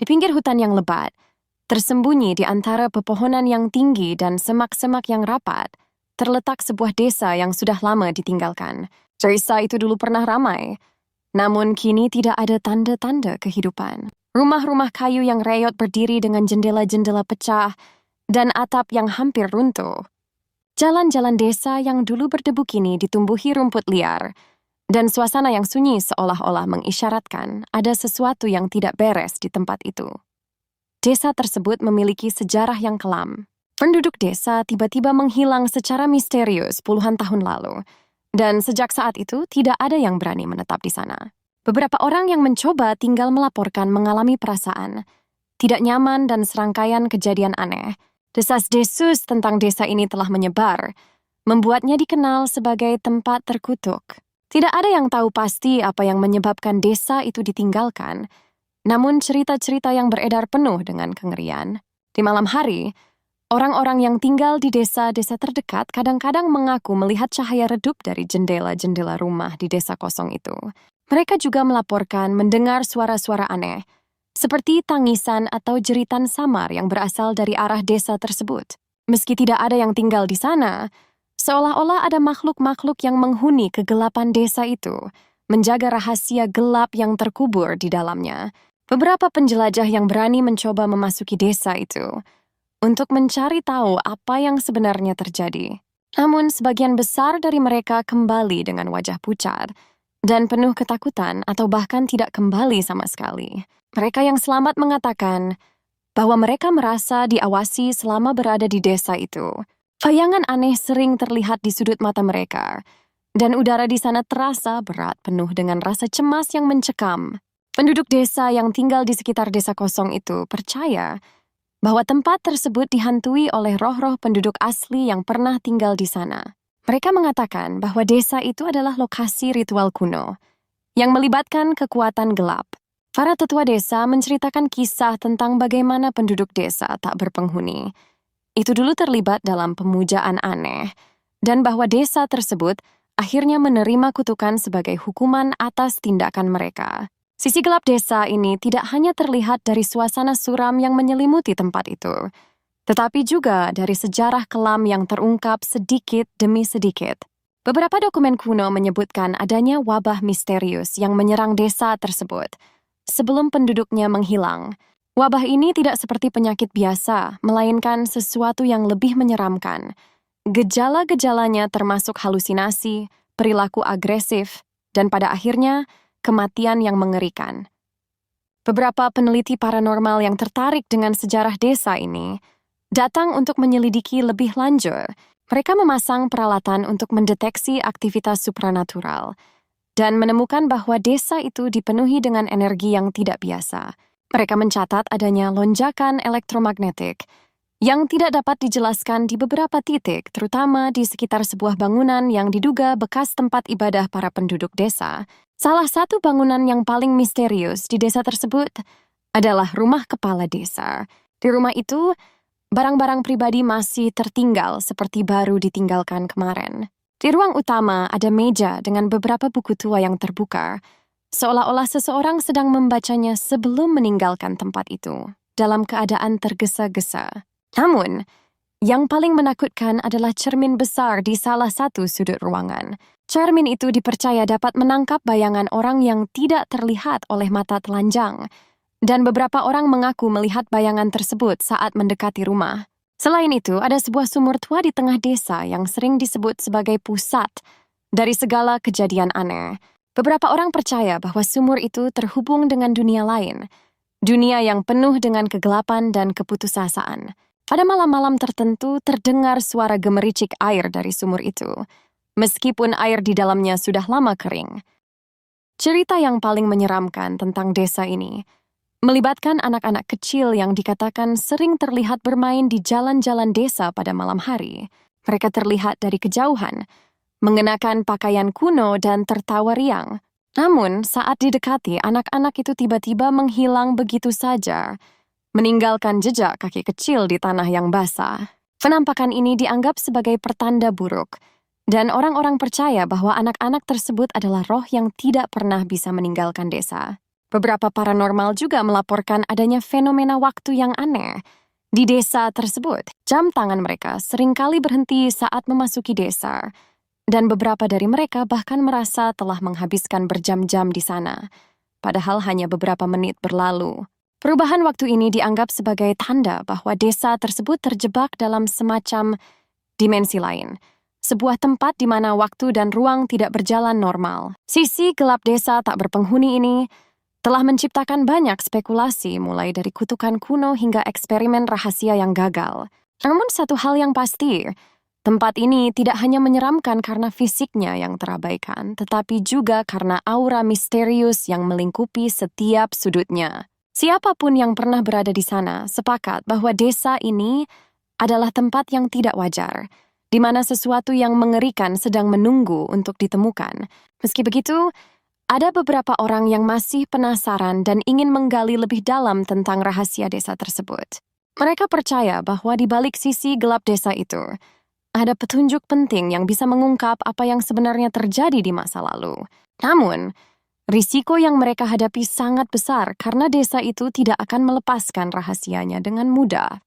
Di pinggir hutan yang lebat, tersembunyi di antara pepohonan yang tinggi dan semak-semak yang rapat, terletak sebuah desa yang sudah lama ditinggalkan. Desa itu dulu pernah ramai, namun kini tidak ada tanda-tanda kehidupan. Rumah-rumah kayu yang reyot berdiri dengan jendela-jendela pecah dan atap yang hampir runtuh. Jalan-jalan desa yang dulu berdebu kini ditumbuhi rumput liar, dan suasana yang sunyi seolah-olah mengisyaratkan ada sesuatu yang tidak beres di tempat itu. Desa tersebut memiliki sejarah yang kelam. Penduduk desa tiba-tiba menghilang secara misterius puluhan tahun lalu, dan sejak saat itu tidak ada yang berani menetap di sana. Beberapa orang yang mencoba tinggal melaporkan mengalami perasaan tidak nyaman dan serangkaian kejadian aneh. Desas-desus tentang desa ini telah menyebar, membuatnya dikenal sebagai tempat terkutuk. Tidak ada yang tahu pasti apa yang menyebabkan desa itu ditinggalkan, namun cerita-cerita yang beredar penuh dengan kengerian. Di malam hari, orang-orang yang tinggal di desa-desa terdekat kadang-kadang mengaku melihat cahaya redup dari jendela-jendela rumah di desa kosong itu. Mereka juga melaporkan mendengar suara-suara aneh, seperti tangisan atau jeritan samar yang berasal dari arah desa tersebut. Meski tidak ada yang tinggal di sana, seolah-olah ada makhluk-makhluk yang menghuni kegelapan desa itu, menjaga rahasia gelap yang terkubur di dalamnya. Beberapa penjelajah yang berani mencoba memasuki desa itu untuk mencari tahu apa yang sebenarnya terjadi. Namun sebagian besar dari mereka kembali dengan wajah pucat dan penuh ketakutan atau bahkan tidak kembali sama sekali. Mereka yang selamat mengatakan bahwa mereka merasa diawasi selama berada di desa itu. Bayangan aneh sering terlihat di sudut mata mereka, dan udara di sana terasa berat penuh dengan rasa cemas yang mencekam. Penduduk desa yang tinggal di sekitar desa kosong itu percaya bahwa tempat tersebut dihantui oleh roh-roh penduduk asli yang pernah tinggal di sana. Mereka mengatakan bahwa desa itu adalah lokasi ritual kuno yang melibatkan kekuatan gelap. Para tetua desa menceritakan kisah tentang bagaimana penduduk desa tak berpenghuni itu dulu terlibat dalam pemujaan aneh, dan bahwa desa tersebut akhirnya menerima kutukan sebagai hukuman atas tindakan mereka. Sisi gelap desa ini tidak hanya terlihat dari suasana suram yang menyelimuti tempat itu, tetapi juga dari sejarah kelam yang terungkap sedikit demi sedikit. Beberapa dokumen kuno menyebutkan adanya wabah misterius yang menyerang desa tersebut sebelum penduduknya menghilang. Wabah ini tidak seperti penyakit biasa, melainkan sesuatu yang lebih menyeramkan. Gejala-gejalanya termasuk halusinasi, perilaku agresif, dan pada akhirnya kematian yang mengerikan. Beberapa peneliti paranormal yang tertarik dengan sejarah desa ini datang untuk menyelidiki lebih lanjut. Mereka memasang peralatan untuk mendeteksi aktivitas supranatural dan menemukan bahwa desa itu dipenuhi dengan energi yang tidak biasa. Mereka mencatat adanya lonjakan elektromagnetik yang tidak dapat dijelaskan di beberapa titik, terutama di sekitar sebuah bangunan yang diduga bekas tempat ibadah para penduduk desa. Salah satu bangunan yang paling misterius di desa tersebut adalah rumah kepala desa. Di rumah itu, barang-barang pribadi masih tertinggal seperti baru ditinggalkan kemarin. Di ruang utama ada meja dengan beberapa buku tua yang terbuka, seolah-olah seseorang sedang membacanya sebelum meninggalkan tempat itu, dalam keadaan tergesa-gesa. Namun, yang paling menakutkan adalah cermin besar di salah satu sudut ruangan. Cermin itu dipercaya dapat menangkap bayangan orang yang tidak terlihat oleh mata telanjang, dan beberapa orang mengaku melihat bayangan tersebut saat mendekati rumah. Selain itu, ada sebuah sumur tua di tengah desa yang sering disebut sebagai pusat dari segala kejadian aneh. Beberapa orang percaya bahwa sumur itu terhubung dengan dunia lain, dunia yang penuh dengan kegelapan dan keputusasaan. Pada malam-malam tertentu terdengar suara gemericik air dari sumur itu, meskipun air di dalamnya sudah lama kering. Cerita yang paling menyeramkan tentang desa ini melibatkan anak-anak kecil yang dikatakan sering terlihat bermain di jalan-jalan desa pada malam hari. Mereka terlihat dari kejauhan, mengenakan pakaian kuno dan tertawa riang. Namun, saat didekati, anak-anak itu tiba-tiba menghilang begitu saja, meninggalkan jejak kaki kecil di tanah yang basah. Penampakan ini dianggap sebagai pertanda buruk, dan orang-orang percaya bahwa anak-anak tersebut adalah roh yang tidak pernah bisa meninggalkan desa. Beberapa paranormal juga melaporkan adanya fenomena waktu yang aneh di desa tersebut. Jam tangan mereka seringkali berhenti saat memasuki desa, dan beberapa dari mereka bahkan merasa telah menghabiskan berjam-jam di sana, padahal hanya beberapa menit berlalu. Perubahan waktu ini dianggap sebagai tanda bahwa desa tersebut terjebak dalam semacam dimensi lain, sebuah tempat di mana waktu dan ruang tidak berjalan normal. Sisi gelap desa tak berpenghuni ini telah menciptakan banyak spekulasi mulai dari kutukan kuno hingga eksperimen rahasia yang gagal. Namun satu hal yang pasti, tempat ini tidak hanya menyeramkan karena fisiknya yang terabaikan, tetapi juga karena aura misterius yang melingkupi setiap sudutnya. Siapapun yang pernah berada di sana sepakat bahwa desa ini adalah tempat yang tidak wajar, di mana sesuatu yang mengerikan sedang menunggu untuk ditemukan. Meski begitu, ada beberapa orang yang masih penasaran dan ingin menggali lebih dalam tentang rahasia desa tersebut. Mereka percaya bahwa di balik sisi gelap desa itu, ada petunjuk penting yang bisa mengungkap apa yang sebenarnya terjadi di masa lalu. Namun, risiko yang mereka hadapi sangat besar karena desa itu tidak akan melepaskan rahasianya dengan mudah.